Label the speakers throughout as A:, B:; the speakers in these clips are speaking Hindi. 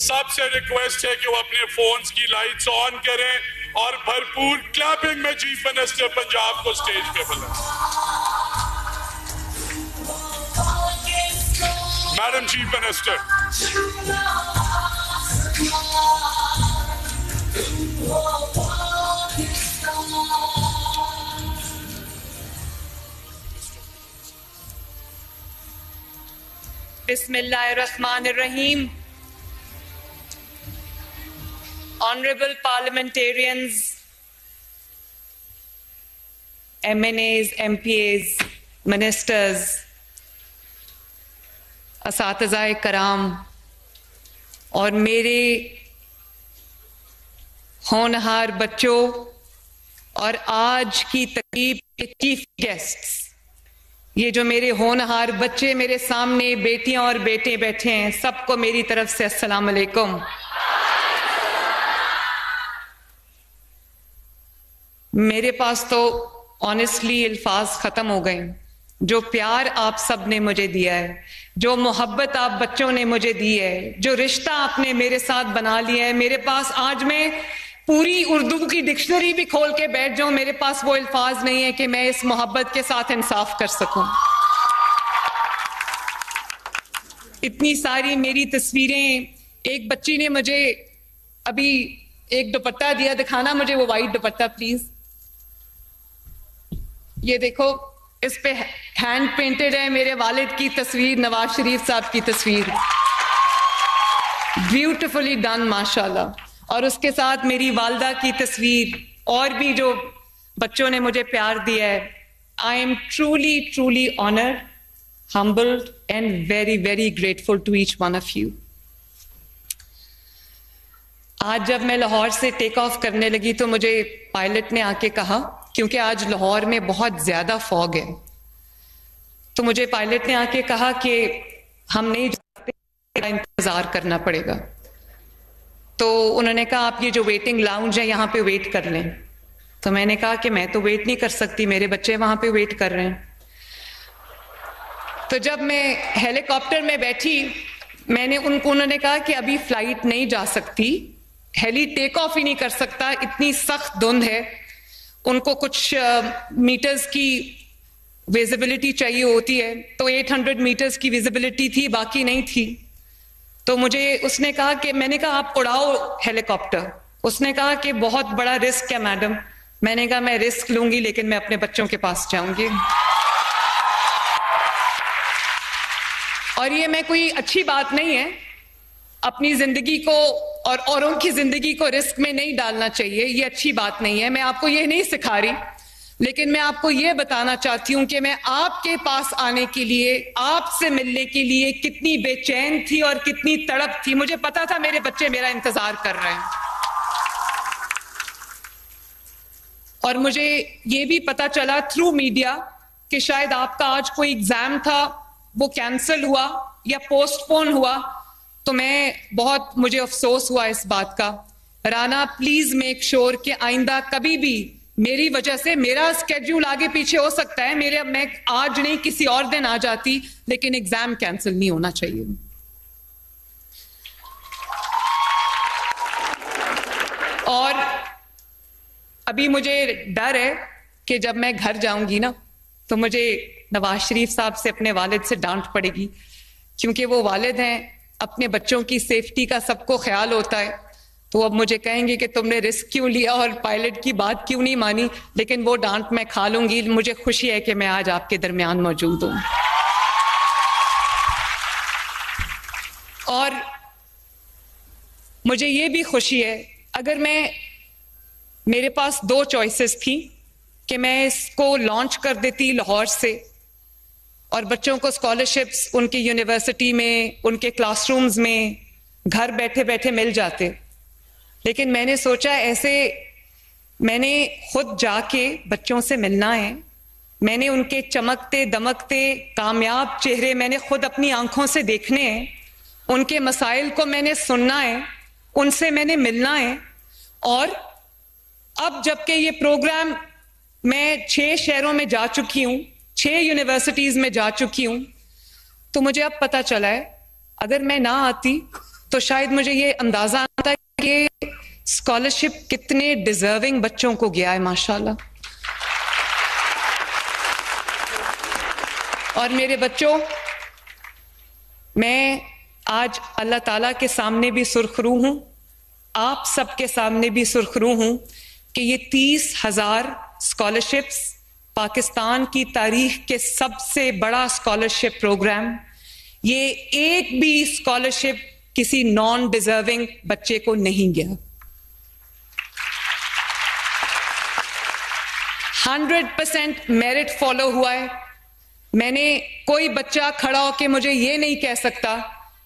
A: सबसे रिक्वेस्ट है कि वो अपने फोन्स की लाइट्स ऑन करें और भरपूर क्लैपिंग में चीफ मिनिस्टर पंजाब को स्टेज पे बुलाएं। Madam chief minister,
B: Bismillahirrahmanirrahim. Honorable parliamentarians, MNAs, MPAs, ministers, असातिज़ाए कराम और मेरे होनहार बच्चों और आज की तकरीब के चीफ गेस्ट्स, ये जो मेरे होनहार बच्चे मेरे सामने बेटियां और बेटे बैठे हैं, सबको मेरी तरफ से अस्सलाम वालेकुम। मेरे पास तो ऑनेस्टली अल्फाज खत्म हो गए। जो प्यार आप सब ने मुझे दिया है, जो मोहब्बत आप बच्चों ने मुझे दी है, जो रिश्ता आपने मेरे साथ बना लिया है, मेरे पास आज मैं पूरी उर्दू की डिक्शनरी भी खोल के बैठ जाऊं, मेरे पास वो अल्फाज नहीं है कि मैं इस मोहब्बत के साथ इंसाफ कर सकूं। इतनी सारी मेरी तस्वीरें, एक बच्ची ने मुझे अभी एक दुपट्टा दिया, दिखाना मुझे वो वाइट दुपट्टा प्लीज। ये देखो, इस पे हैंड पेंटेड है मेरे वालिद की तस्वीर, नवाज शरीफ साहब की तस्वीर, ब्यूटिफुली डन माशाल्लाह। और उसके साथ मेरी वालदा की तस्वीर, और भी जो बच्चों ने मुझे प्यार दिया है। I am truly truly honoured, humbled and very very grateful to each one of you. आज जब मैं लाहौर से टेक ऑफ करने लगी तो मुझे पायलट ने आके कहा, क्योंकि आज लाहौर में बहुत ज्यादा फॉग है, तो मुझे पायलट ने आके कहा कि हम नहीं जा सकते, इंतजार करना पड़ेगा। तो उन्होंने कहा आप ये जो वेटिंग लाउंज है यहाँ पे वेट कर लें। तो मैंने कहा कि मैं तो वेट नहीं कर सकती, मेरे बच्चे वहां पे वेट कर रहे हैं। तो जब मैं हेलीकॉप्टर में बैठी, उन्होंने कहा कि अभी फ्लाइट नहीं जा सकती, हेली टेक ऑफ ही नहीं कर सकता, इतनी सख्त धुंध है। उनको कुछ मीटर्स की विजिबिलिटी चाहिए होती है, तो 800 मीटर्स की विजिबिलिटी थी, बाकी नहीं थी। तो मुझे उसने कहा कि, मैंने कहा आप उड़ाओ हेलीकॉप्टर। उसने कहा कि बहुत बड़ा रिस्क है मैडम। मैंने कहा मैं रिस्क लूंगी, लेकिन मैं अपने बच्चों के पास जाऊंगी। और ये मैं कोई अच्छी बात नहीं है, अपनी जिंदगी को और औरों की जिंदगी को रिस्क में नहीं डालना चाहिए, ये अच्छी बात नहीं है। मैं आपको ये नहीं सिखा रही, लेकिन मैं आपको ये बताना चाहती हूं कि मैं आपके पास आने के लिए, आपसे मिलने के लिए कितनी बेचैन थी और कितनी तड़प थी। मुझे पता था मेरे बच्चे मेरा इंतजार कर रहे हैं, और मुझे ये भी पता चला थ्रू मीडिया कि शायद आपका आज कोई एग्जाम था, वो कैंसिल हुआ या पोस्टपोन हुआ। तो मुझे अफसोस हुआ इस बात का। राना, प्लीज मेक श्योर कि आइंदा कभी भी मेरी वजह से, मेरा स्केड्यूल आगे पीछे हो सकता है, मैं आज नहीं किसी और दिन आ जाती, लेकिन एग्जाम कैंसिल नहीं होना चाहिए। और अभी मुझे डर है कि जब मैं घर जाऊंगी ना, तो मुझे नवाज शरीफ साहब से, अपने वालिद से डांट पड़ेगी, क्योंकि वो वालिद हैं, अपने बच्चों की सेफ्टी का सबको ख्याल होता है। तो अब मुझे कहेंगे कि तुमने रिस्क क्यों लिया और पायलट की बात क्यों नहीं मानी, लेकिन वो डांट मैं खा लूंगी। मुझे खुशी है कि मैं आज आपके दरमियान मौजूद हूं। और मुझे ये भी खुशी है, अगर मेरे पास 2 चॉइसेस थी कि मैं इसको लॉन्च कर देती लाहौर से और बच्चों को स्कॉलरशिप्स उनकी यूनिवर्सिटी में, उनके क्लासरूम्स में घर बैठे बैठे मिल जाते, लेकिन मैंने सोचा ऐसे मैंने खुद जाके बच्चों से मिलना है, मैंने उनके चमकते दमकते कामयाब चेहरे मैंने खुद अपनी आंखों से देखने हैं, उनके मसाइल को मैंने सुनना है, उनसे मैंने मिलना है। और अब जबकि ये प्रोग्राम मैं 6 शहरों में जा चुकी हूं, 6 यूनिवर्सिटीज में जा चुकी हूं, तो मुझे अब पता चला है अगर मैं ना आती तो शायद मुझे ये अंदाजा आता है कि स्कॉलरशिप कितने डिजर्विंग बच्चों को गया है माशाल्लाह। और मेरे बच्चों, मैं आज अल्लाह ताला के सामने भी सुरखरू हूं, आप सबके सामने भी सुरखरू हूं कि ये 30,000 स्कॉलरशिप्स पाकिस्तान की तारीख के सबसे बड़ा स्कॉलरशिप प्रोग्राम, ये एक भी स्कॉलरशिप किसी नॉन डिजर्विंग बच्चे को नहीं गया। 100% मेरिट फॉलो हुआ है। मैंने कोई बच्चा खड़ा होकर मुझे ये नहीं कह सकता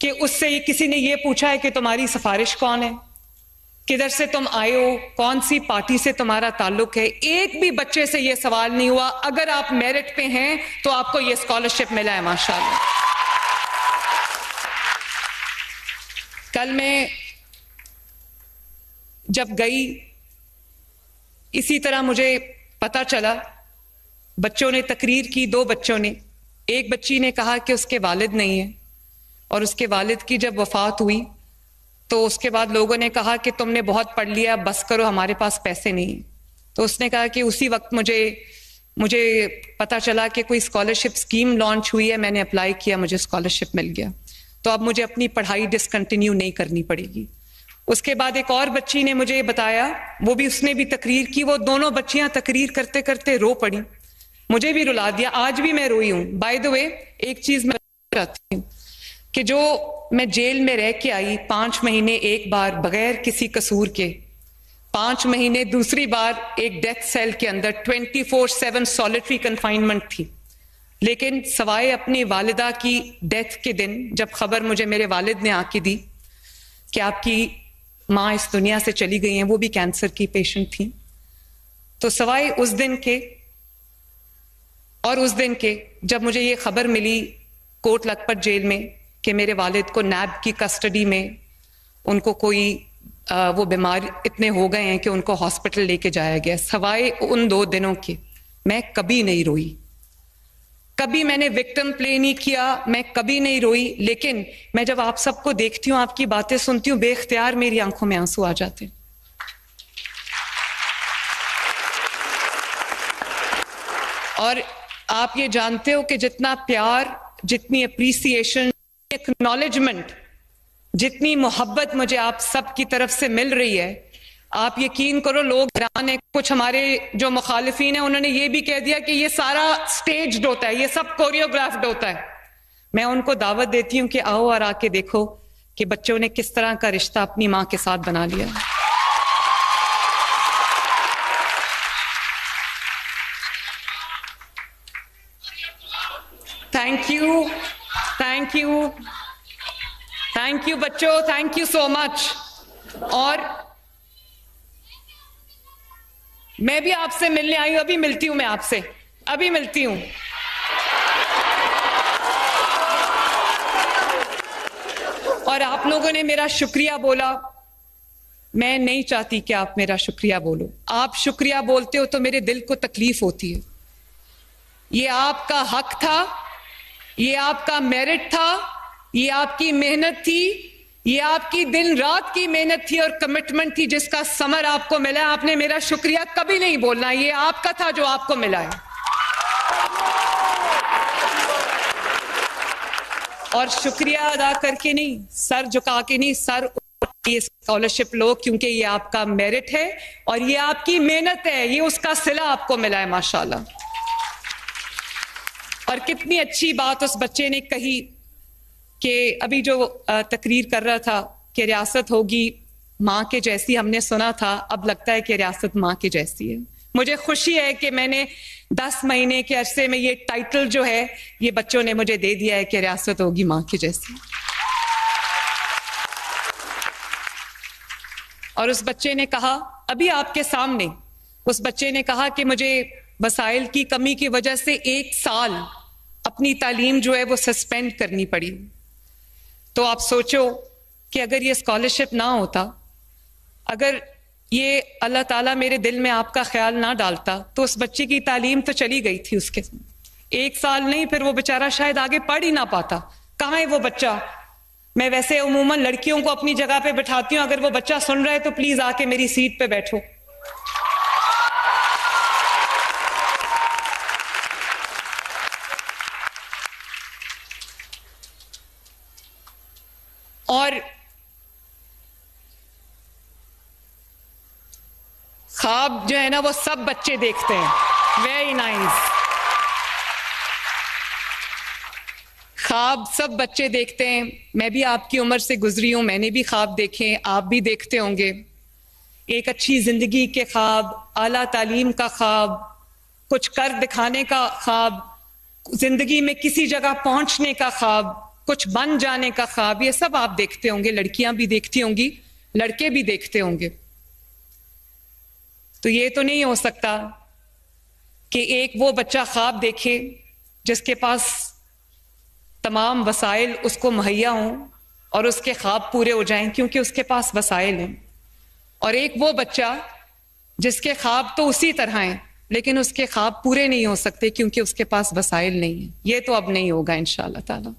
B: कि उससे किसी ने ये पूछा है कि तुम्हारी सिफारिश कौन है, किधर से तुम आए हो, कौन सी पार्टी से तुम्हारा ताल्लुक है। एक भी बच्चे से ये सवाल नहीं हुआ। अगर आप मेरिट पे हैं तो आपको ये स्कॉलरशिप मिला है माशाल्लाह। कल मैं जब गई, इसी तरह मुझे पता चला, बच्चों ने तकरीर की, 2 बच्चों ने, एक बच्ची ने कहा कि उसके वालिद नहीं है, और उसके वालिद की जब वफात हुई तो उसके बाद लोगों ने कहा कि तुमने बहुत पढ़ लिया, बस करो, हमारे पास पैसे नहीं है। तो उसने कहा कि उसी वक्त मुझे पता चला कि कोई स्कॉलरशिप स्कीम लॉन्च हुई है, मैंने अप्लाई किया, मुझे स्कॉलरशिप मिल गया, तो अब मुझे अपनी पढ़ाई डिसकंटिन्यू नहीं करनी पड़ेगी। उसके बाद एक और बच्ची ने मुझे बताया, वो भी, उसने भी तकरीर की, वो दोनों बच्चियां तकरीर करते करते रो पड़ी, मुझे भी रुला दिया, आज भी मैं रोई हूं। बाय द वे, एक चीज मैं चाहती हूं कि जो मैं जेल में रह के आई 5 महीने, एक बार बगैर किसी कसूर के, 5 महीने दूसरी बार एक डेथ सेल के अंदर 24/7 सॉलिटरी कन्फाइनमेंट थी, लेकिन सवाए अपनी वालिदा की डेथ के दिन जब खबर मुझे मेरे वालिद ने आके दी कि आपकी माँ इस दुनिया से चली गई हैं, वो भी कैंसर की पेशेंट थी, तो सवाए उस दिन के और उस दिन के जब मुझे ये खबर मिली कोट लखपत जेल में कि मेरे वालिद को नैब की कस्टडी में, उनको कोई वो बीमार इतने हो गए हैं कि उनको हॉस्पिटल लेके जाया गया, सवाए उन 2 दिनों के मैं कभी नहीं रोई, कभी मैंने विक्टिम प्ले नहीं किया, मैं कभी नहीं रोई। लेकिन मैं जब आप सबको देखती हूं, आपकी बातें सुनती हूं, बेख्तियार मेरी आंखों में आंसू आ जाते हैं। और आप ये जानते हो कि जितना प्यार, जितनी अप्रिसिएशन, एक्नॉलेजमेंट, जितनी मोहब्बत मुझे आप सब की तरफ से मिल रही है, आप यकीन करो लोग हैरान है। कुछ हमारे जो मुखालिफिन है उन्होंने ये भी कह दिया कि ये सारा स्टेज्ड होता है, ये सब कोरियोग्राफ्ड होता है। मैं उनको दावत देती हूं कि आओ और आके देखो कि बच्चों ने किस तरह का रिश्ता अपनी मां के साथ बना लिया। Thank you, thank you, thank you बच्चों, थैंक यू सो मच। और मैं भी आपसे मिलने आई हूं, अभी मिलती हूं, मैं आपसे अभी मिलती हूं। और आप लोगों ने मेरा शुक्रिया बोला, मैं नहीं चाहती कि आप मेरा शुक्रिया बोलो। आप शुक्रिया बोलते हो तो मेरे दिल को तकलीफ होती है। ये आपका हक था, ये आपका मेरिट था, ये आपकी मेहनत थी, ये आपकी दिन रात की मेहनत थी और कमिटमेंट थी जिसका समर आपको मिला। आपने मेरा शुक्रिया कभी नहीं बोलना, ये आपका था जो आपको मिला है। और शुक्रिया अदा करके नहीं, सर झुका के नहीं, सर ये स्कॉलरशिप लो, क्योंकि ये आपका मेरिट है और ये आपकी मेहनत है, ये उसका सिला आपको मिला है माशाल्लाह। और कितनी अच्छी बात उस बच्चे ने कही कि अभी जो तकरीर कर रहा था कि रियासत होगी माँ के जैसी, हमने सुना था, अब लगता है कि रियासत माँ के जैसी है। मुझे खुशी है कि मैंने 10 महीने के अरसे में ये टाइटल जो है ये बच्चों ने मुझे दे दिया है कि रियासत होगी माँ की जैसी। और उस बच्चे ने कहा, अभी आपके सामने उस बच्चे ने कहा कि मुझे वसाइल की कमी की वजह से 1 साल अपनी तालीम जो है वो सस्पेंड करनी पड़ी। तो आप सोचो कि अगर ये स्कॉलरशिप ना होता, अगर ये अल्लाह ताला मेरे दिल में आपका ख्याल ना डालता, तो उस बच्चे की तालीम तो चली गई थी उसके 1 साल नहीं, फिर वो बेचारा शायद आगे पढ़ ही ना पाता। कहाँ है वो बच्चा? मैं वैसे उमूमन लड़कियों को अपनी जगह पे बिठाती हूं, अगर वो बच्चा सुन रहा है तो प्लीज आके मेरी सीट पे बैठो। और ख्वाब जो है ना वो सब बच्चे देखते हैं। Very nice. ख्वाब सब बच्चे देखते हैं। मैं भी आपकी उम्र से गुजरी हूं, मैंने भी ख्वाब देखे, आप भी देखते होंगे। एक अच्छी जिंदगी के ख्वाब, आला तालीम का ख्वाब, कुछ कर दिखाने का ख्वाब, जिंदगी में किसी जगह पहुंचने का ख्वाब, कुछ बन जाने का ख्वाब, ये सब आप देखते होंगे। लड़कियां भी देखती होंगी, लड़के भी देखते होंगे। तो ये तो नहीं हो सकता कि एक वो बच्चा ख्वाब देखे जिसके पास तमाम वसाइल उसको मुहैया हों और उसके ख्वाब पूरे हो जाएं क्योंकि उसके पास वसाइल हैं, और एक वो बच्चा जिसके ख्वाब तो उसी तरह हैं लेकिन उसके ख्वाब पूरे नहीं हो सकते क्योंकि उसके पास वसाइल नहीं है। ये तो अब नहीं होगा इंशाअल्लाह ताला।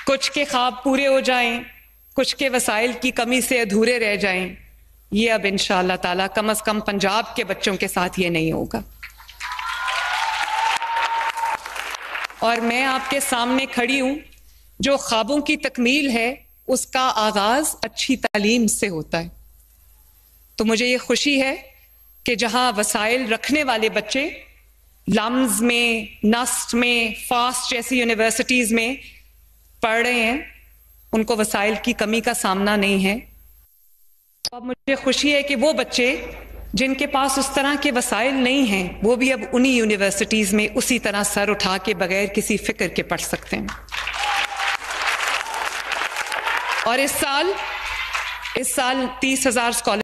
B: कुछ के ख्वाब पूरे हो जाएं, कुछ के वसाइल की कमी से अधूरे रह जाएं, ये अब इंशाअल्लाह ताला कम से कम पंजाब के बच्चों के साथ ये नहीं होगा। और मैं आपके सामने खड़ी हूं, जो ख्वाबों की तकमील है उसका आगाज अच्छी तालीम से होता है। तो मुझे ये खुशी है कि जहां वसाइल रखने वाले बच्चे लम्स में, नस्ट में, फास्ट जैसी यूनिवर्सिटीज में पढ़ रहे हैं, उनको वसाइल की कमी का सामना नहीं है। अब मुझे खुशी है कि वो बच्चे जिनके पास उस तरह के वसाइल नहीं हैं वो भी अब उन्हीं यूनिवर्सिटीज में उसी तरह सर उठा के बगैर किसी फिक्र के पढ़ सकते हैं। और इस साल 30,000 स्कॉलर